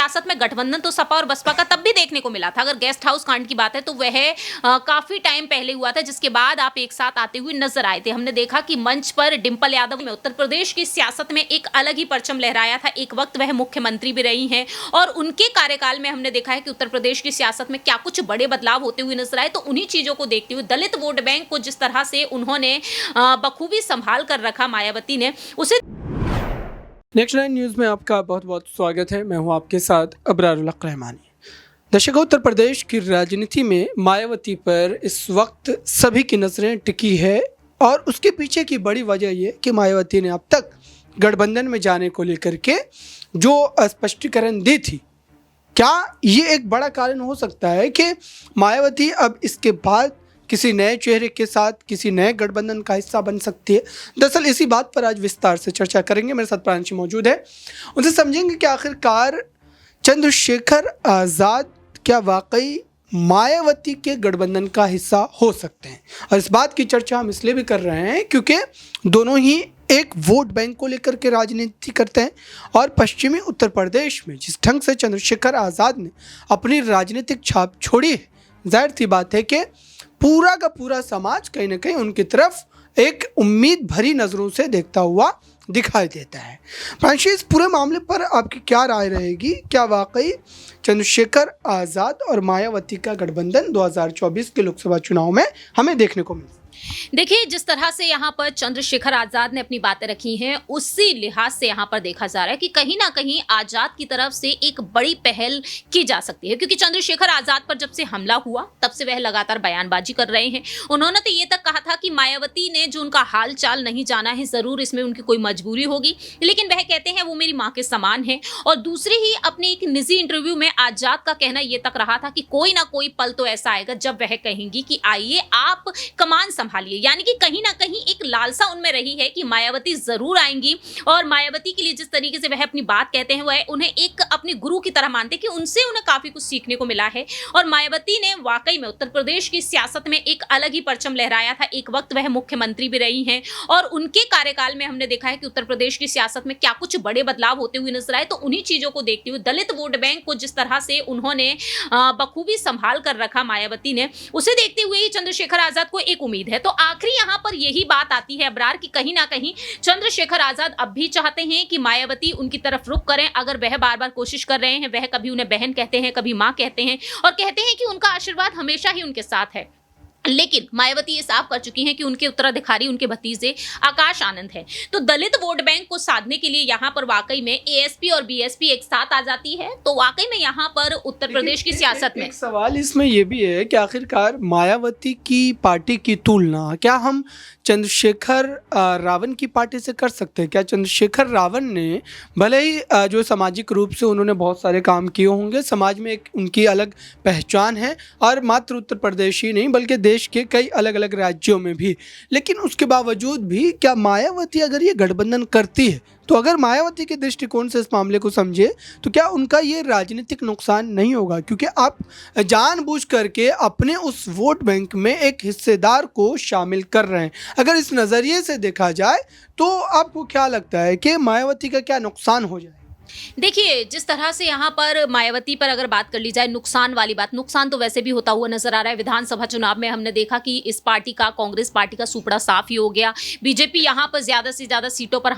सियासत में गठबंधन तो सपा और बसपा का तब भी देखने को मिला था। अगर गेस्ट हाउस कांड की बात है तो वह काफी टाइम पहले हुआ था, जिसके बाद आप एक साथ आते हुए नजर आए थे। हमने देखा कि मंच पर डिंपल यादव में उत्तर प्रदेश की सियासत में एक अलग ही परचम लहराया था। एक वक्त वह मुख्यमंत्री भी रही हैं और उनके कार्यकाल में हमने देखा है कि उत्तर प्रदेश की सियासत में क्या कुछ बड़े बदलाव होते हुए नजर आए। तो उन्हीं चीजों को देखते हुए दलित वोट बैंक को जिस तरह से उन्होंने बखूबी संभाल कर रखा मायावती ने, उसे नेक्स्ट 9 न्यूज़ में आपका बहुत बहुत स्वागत है। मैं हूं आपके साथ अबरारुल हक रहमानी। दर्शकों, उत्तर प्रदेश की राजनीति में मायावती पर इस वक्त सभी की नज़रें टिकी है और उसके पीछे की बड़ी वजह ये कि मायावती ने अब तक गठबंधन में जाने को लेकर के जो स्पष्टीकरण दी थी, क्या ये एक बड़ा कारण हो सकता है कि मायावती अब इसके बाद किसी नए चेहरे के साथ किसी नए गठबंधन का हिस्सा बन सकती है? दरअसल इसी बात पर आज विस्तार से चर्चा करेंगे। मेरे साथ प्रांशी मौजूद है, उनसे समझेंगे कि आखिरकार चंद्रशेखर आज़ाद क्या वाकई मायावती के गठबंधन का हिस्सा हो सकते हैं। और इस बात की चर्चा हम इसलिए भी कर रहे हैं क्योंकि दोनों ही एक वोट बैंक को लेकर के राजनीति करते हैं और पश्चिमी उत्तर प्रदेश में जिस ढंग से चंद्रशेखर आज़ाद ने अपनी राजनीतिक छाप छोड़ी है, जाहिर सी बात है कि पूरा का पूरा समाज कहीं ना कहीं उनकी तरफ एक उम्मीद भरी नज़रों से देखता हुआ दिखाई देता है। प्रांशी, इस पूरे मामले पर आपकी क्या राय रहेगी? क्या वाकई चंद्रशेखर आज़ाद और मायावती का गठबंधन 2024 के लोकसभा चुनाव में हमें देखने को मिल? देखिए, जिस तरह से यहाँ पर चंद्रशेखर आजाद ने अपनी बातें रखी हैं, उसी लिहाज से यहाँ पर देखा जा रहा है कि कहीं ना कहीं आजाद की तरफ से एक बड़ी पहल की जा सकती है, क्योंकि चंद्रशेखर आजाद पर जब से हमला हुआ तब से वह लगातार बयानबाजी कर रहे हैं। उन्होंने तो ये तक कहा था कि मायावती ने जो उनका हाल चाल नहीं जाना है, जरूर इसमें उनकी कोई मजबूरी होगी, लेकिन वह कहते हैं वो मेरी माँ के समान है। और दूसरी ही अपने एक निजी इंटरव्यू में आजाद का कहना ये तक रहा था कि कोई ना कोई पल तो ऐसा आएगा जब वह कहेंगी कि आइए आप कमान संभालिए। यानी कि कहीं ना कहीं एक लालसा उनमें रही है कि मायावती जरूर आएंगी और मायावती के लिए जिस तरीके से वह अपनी बात कहते हैं वह उन्हें एक अपने गुरु की तरह मानते हैं कि उनसे उन्हें काफी कुछ सीखने को मिला है। और मायावती ने वाकई में उत्तर प्रदेश की सियासत में एक अलग ही परचम लहराया था। एक वक्त वह मुख्यमंत्री भी रही हैं और उनके कार्यकाल में हमने देखा है कि उत्तर प्रदेश की सियासत में क्या कुछ बड़े बदलाव होते हुए नजर आए। तो उन्हीं चीजों को देखते हुए दलित वोट बैंक को जिस तरह से उन्होंने बखूबी संभाल कर रखा मायावती ने, उसे देखते हुए ही चंद्रशेखर आजाद को एक उम्मीद है। तो आखिरी यहाँ पर यही बात आती है अबरार की कहीं ना कहीं चंद्रशेखर आजाद अब भी चाहते हैं कि मायावती उनकी तरफ रुख करें। अगर वह बार बार कोशिश कर रहे हैं, वह कभी उन्हें बहन कहते हैं, कभी मां कहते हैं और कहते हैं कि उनका आशीर्वाद हमेशा ही उनके साथ है, लेकिन मायावती ये साफ कर चुकी हैं कि उनके उत्तराधिकारी उनके भतीजे आकाश आनंद हैं। तो दलित वोट बैंक को साधने के लिए यहाँ पर वाकई में एएसपी और बीएसपी एक साथ आ जाती है। तो वाकई में यहाँ पर उत्तर प्रदेश की सियासत में एक सवाल इसमें यह भी है कि आखिरकार मायावती की पार्टी की तुलना क्या हम चंद्रशेखर रावण की पार्टी से कर सकते हैं? क्या चंद्रशेखर रावण ने भले ही जो सामाजिक रूप से उन्होंने बहुत सारे काम किए होंगे, समाज में एक उनकी अलग पहचान है और मात्र उत्तर प्रदेश ही नहीं बल्कि देश के कई अलग अलग राज्यों में भी, लेकिन उसके बावजूद भी क्या मायावती अगर ये गठबंधन करती है तो अगर मायावती के दृष्टिकोण से इस मामले को समझे तो क्या उनका ये राजनीतिक नुकसान नहीं होगा? क्योंकि आप जानबूझ करके अपने उस वोट बैंक में एक हिस्सेदार को शामिल कर रहे हैं। अगर इस नज़रिए से देखा जाए तो आपको क्या लगता है कि मायावती का क्या नुकसान हो जाए? देखिए, जिस तरह से यहाँ पर मायावती पर अगर बात कर ली जाए, नुकसान वाली बात, नुकसान तो वैसे भी होता हुआ नजर आ रहा है। विधानसभा चुनाव में हमने देखा कि इस पार्टी का, कांग्रेस पार्टी का सुपड़ा साफ ही हो गया। बीजेपी यहाँ पर ज्यादा से ज्यादा सीटों पर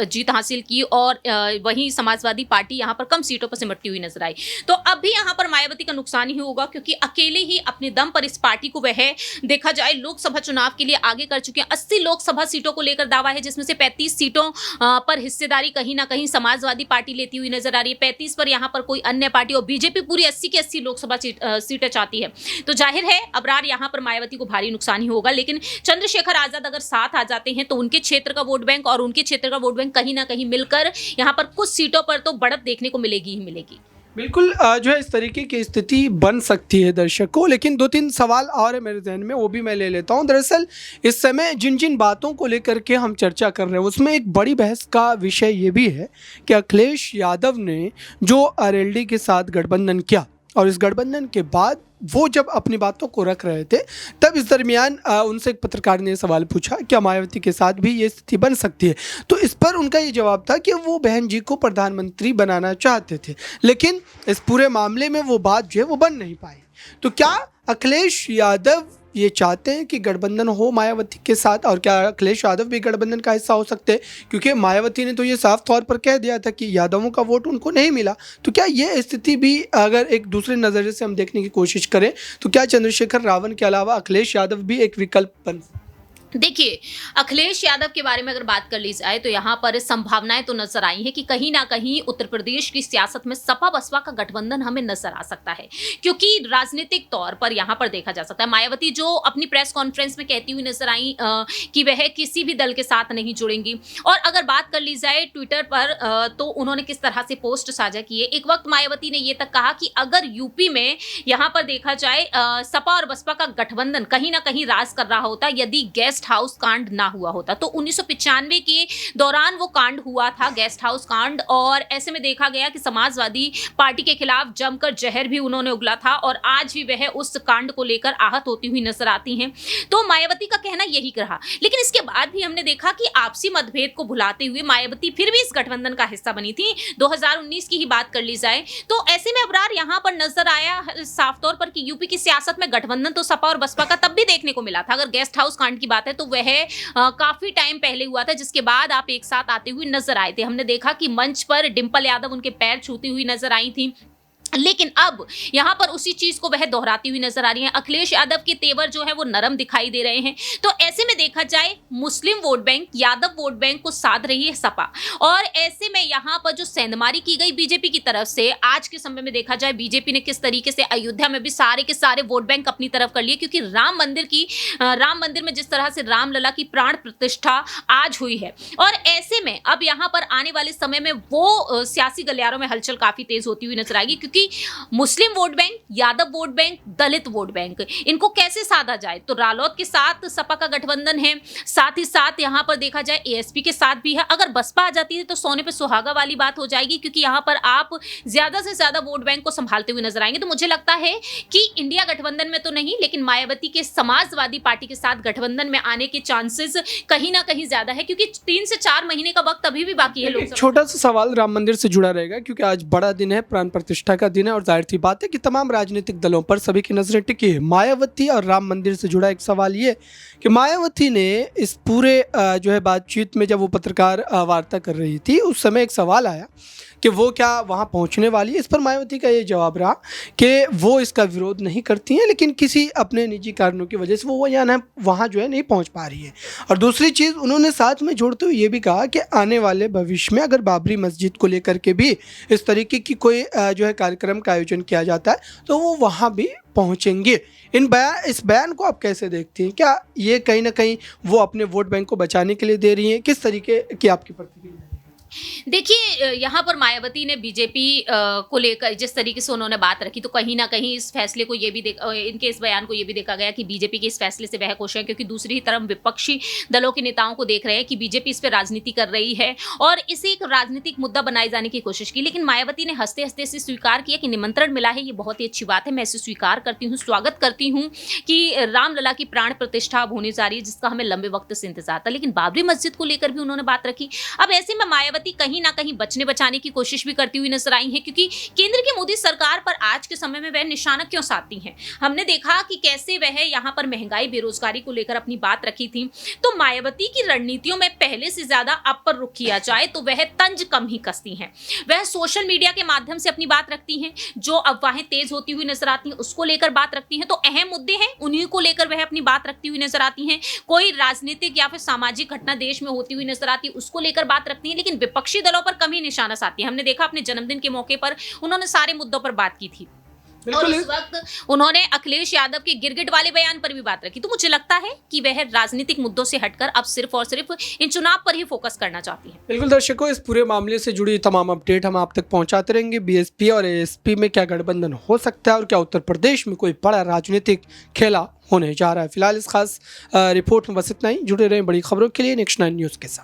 जीत हासिल की और वहीं समाजवादी पार्टी यहाँ पर कम सीटों पर सिमटती हुई नजर आई। तो अब भी यहाँ पर मायावती का नुकसान ही होगा, क्योंकि अकेले ही अपने दम पर इस पार्टी को वह देखा जाए लोकसभा चुनाव के लिए आगे कर चुके हैं। 80 लोकसभा सीटों को लेकर दावा है, जिसमें से 35 सीटों पर हिस्सेदारी कहीं ना कहीं समाजवादी पार्टी लेती हुई नजर आ रही है। 35 पर यहाँ पर कोई अन्य पार्टी, और बीजेपी पूरी 80 की 80 लोकसभा सीटें चाहती है। तो जाहिर है अबरार यहाँ पर मायावती को भारी नुकसान ही होगा। लेकिन चंद्रशेखर आजाद अगर साथ आ जाते हैं तो उनके क्षेत्र का वोट बैंक और उनके क्षेत्र का वोट बैंक कहीं ना कहीं मिलकर यहाँ पर कुछ सीटों पर तो बढ़त देखने को मिलेगी ही मिलेगी। बिल्कुल जो है इस तरीके की स्थिति बन सकती है दर्शकों। लेकिन 2-3 सवाल और है मेरे जहन में, वो भी मैं ले लेता हूँ। दरअसल इस समय जिन जिन बातों को लेकर के हम चर्चा कर रहे हैं उसमें एक बड़ी बहस का विषय ये भी है कि अखिलेश यादव ने जो आरएलडी के साथ गठबंधन किया और इस गठबंधन के बाद वो जब अपनी बातों को रख रहे थे, तब इस दरमियान उनसे एक पत्रकार ने सवाल पूछा क्या मायावती के साथ भी ये स्थिति बन सकती है। तो इस पर उनका ये जवाब था कि वो बहन जी को प्रधानमंत्री बनाना चाहते थे, लेकिन इस पूरे मामले में वो बात जो है वो बन नहीं पाई। तो क्या अखिलेश यादव ये चाहते हैं कि गठबंधन हो मायावती के साथ, और क्या अखिलेश यादव भी गठबंधन का हिस्सा हो सकते हैं? क्योंकि मायावती ने तो ये साफ तौर पर कह दिया था कि यादवों का वोट उनको नहीं मिला। तो क्या ये स्थिति भी अगर एक दूसरे नज़रिए से हम देखने की कोशिश करें तो क्या चंद्रशेखर रावण के अलावा अखिलेश यादव भी एक विकल्प बन? देखिए, अखिलेश यादव के बारे में अगर बात कर ली जाए तो यहाँ पर संभावनाएं तो नजर आई हैं कि कहीं ना कहीं उत्तर प्रदेश की सियासत में सपा बसपा का गठबंधन हमें नजर आ सकता है, क्योंकि राजनीतिक तौर पर यहाँ पर देखा जा सकता है मायावती जो अपनी प्रेस कॉन्फ्रेंस में कहती हुई नजर आई कि वह किसी भी दल के साथ नहीं जुड़ेंगी। और अगर बात कर ली जाए ट्विटर पर तो उन्होंने किस तरह से पोस्ट साझा किए। एक वक्त मायावती ने यह तक कहा कि अगर यूपी में यहाँ पर देखा जाए सपा और बसपा का गठबंधन कहीं ना कहीं राज कर रहा होता यदि गेस्ट हाउस कांड ना हुआ होता। तो 1995 के दौरान वो कांड हुआ था, गेस्ट हाउस कांड, और ऐसे में देखा गया कि समाजवादी पार्टी के खिलाफ जमकर जहर भी उन्होंने उगला था और आज भी वह उस कांड को लेकर आहत होती हुई नजर आती हैं। तो मायावती का कहना यही रहा, लेकिन इसके बाद भी हमने देखा कि आपसी मतभेद को भुलाते हुए मायावती फिर भी इस गठबंधन का हिस्सा बनी थी। 2019 की ही बात कर ली जाए तो ऐसे में अबरार यहां पर नजर आया साफ तौर पर कि यूपी की सियासत में गठबंधन तो सपा और बसपा का तब भी देखने को मिला था। अगर गेस्ट हाउस कांड की बात है तो वह काफी टाइम पहले हुआ था, जिसके बाद आप एक साथ आते हुए नजर आए थे। हमने देखा कि मंच पर डिंपल यादव उनके पैर छूती हुई नजर आई थी, लेकिन अब यहां पर उसी चीज को वह दोहराती हुई नजर आ रही है। अखिलेश यादव के तेवर जो है वो नरम दिखाई दे रहे हैं। तो ऐसे में देखा जाए Muslim vote bank, Yadav vote bank को साध रही है सपा, और ऐसे में यहां पर जो सेंधमारी की गई बीजेपी की तरफ से, आज के समय में देखा जाए बीजेपी ने किस तरीके से अयोध्या में भी सारे के सारे वोट बैंक अपनी तरफ कर लिए, क्योंकि राम मंदिर में जिस तरह से रामलला की प्राण प्रतिष्ठा आज हुई है। और ऐसे में अब यहां पर आने वाले समय में वो सियासी गलियारों में हलचल काफी तेज होती हुई नजर आएगी, क्योंकि Muslim vote bank, Yadav vote bank, Dalit vote bank, इनको कैसे साधा जाए। तो रालोद के साथ सपा का गठबंधन है, साथ ही साथ यहां पर देखा जाए एएसपी के साथ भी है। अगर बसपा आ जाती है तो सोने पे सुहागा वाली बात हो जाएगी, क्योंकि यहां पर आप ज्यादा से ज्यादा वोट बैंक को संभालते हुए नजर आएंगे। तो मुझे लगता है कि इंडिया गठबंधन में तो नहीं, लेकिन मायावती के समाजवादी पार्टी के साथ गठबंधन में आने के चांसेस कहीं ना कहीं ज्यादा है, क्योंकि 3 से 4 महीने का वक्त अभी भी बाकी है। एक छोटा सा सवाल राम मंदिर से जुड़ा रहेगा, क्योंकि आज बड़ा दिन है, प्राण प्रतिष्ठा का दिन है, और जाहिर सी बात है कि तमाम राजनीतिक दलों पर सभी की नजरें टिकी है। मायावती और राम मंदिर से जुड़ा एक सवाल ये कि मायावती ने इस पूरे जो है बातचीत में जब वो पत्रकार वार्ता कर रही थी, उस समय एक सवाल आया कि वो क्या वहाँ पहुँचने वाली है। इस पर मायावती का ये जवाब रहा कि वो इसका विरोध नहीं करती हैं, लेकिन किसी अपने निजी कारणों की वजह से वो यहाँ वहाँ जो है नहीं पहुँच पा रही है। और दूसरी चीज़ उन्होंने साथ में जोड़ते हुए ये भी कहा कि आने वाले भविष्य में अगर बाबरी मस्जिद को लेकर के भी इस तरीके की कोई जो है कार्यक्रम का आयोजन किया जाता है तो वो वहाँ भी पहुँचेंगे। इस बयान को आप कैसे देखती हैं? क्या ये कहीं ना कहीं वो अपने वोट बैंक को बचाने के लिए दे रही हैं? किस तरीके की आपकी प्रतिक्रिया? देखिए, यहाँ पर मायावती ने बीजेपी को लेकर जिस तरीके से उन्होंने बात रखी, तो कहीं ना कहीं इस फैसले को ये भी इनके इस बयान को ये भी देखा गया कि बीजेपी के इस फैसले से वह खुश है, क्योंकि दूसरी तरफ विपक्षी दलों के नेताओं को देख रहे हैं कि बीजेपी इस पर राजनीति कर रही है और इसे एक राजनीतिक मुद्दा बनाए जाने की कोशिश की। लेकिन मायावती ने हंसते हंसते से स्वीकार किया कि निमंत्रण मिला है, ये बहुत ही अच्छी बात है, मैं इसे स्वीकार करती हूँ, स्वागत करती हूँ कि रामलला की प्राण प्रतिष्ठा अब होने जा रही है, जिसका हमें लंबे वक्त से इंतजार था। लेकिन बाबरी मस्जिद को लेकर भी उन्होंने बात रखी। अब ऐसे में मायावती कहीं ना कहीं बचने बचाने की कोशिश भी करती हुई नजर आई है, क्योंकि केंद्र की मोदी सरकार पर आज के समय में वह निशाना क्यों साधती हैं। हमने देखा कि कैसे वह यहां पर महंगाई बेरोजगारी को लेकर अपनी बात रखी थी। तो मायावती की रणनीतियों में पहले से ज्यादा अब पर रुख किया जाए तो वह तंज कम ही कसती हैं। वह सोशल मीडिया के माध्यम से अपनी बात रखती हैं, जो अफवाहें तेज होती हुई नजर आती हैं उसको लेकर बात रखती हैं। तो अहम मुद्दे हैं उन्हीं को लेकर वह अपनी बात रखती हुई नजर आती हैं। कोई राजनीतिक या फिर सामाजिक घटना देश में होती हुई नजर आती है उसको लेकर बात रखती है, लेकिन विपक्षी दलों पर कमी निशाना साधती है। हमने देखा अपने जन्मदिन के मौके पर उन्होंने सारे मुद्दों पर बात की थी और इस वक्त उन्होंने अखिलेश यादव के गिरगिट वाले बयान पर भी बात रखी। तो मुझे लगता है कि वह राजनीतिक मुद्दों से हटकर अब सिर्फ और सिर्फ इन चुनाव पर ही फोकस करना चाहती है। बिल्कुल दर्शकों, इस पूरे मामले से जुड़ी तमाम अपडेट हम आप तक पहुंचाते रहेंगे। बीएसपी और एएसपी में क्या गठबंधन हो सकता है और क्या उत्तर प्रदेश में कोई बड़ा राजनीतिक खेला होने जा रहा है। फिलहाल इस खास रिपोर्ट में बस इतना ही। जुड़े रहें बड़ी खबरों के लिए नेक्स्ट 9 न्यूज़ के साथ।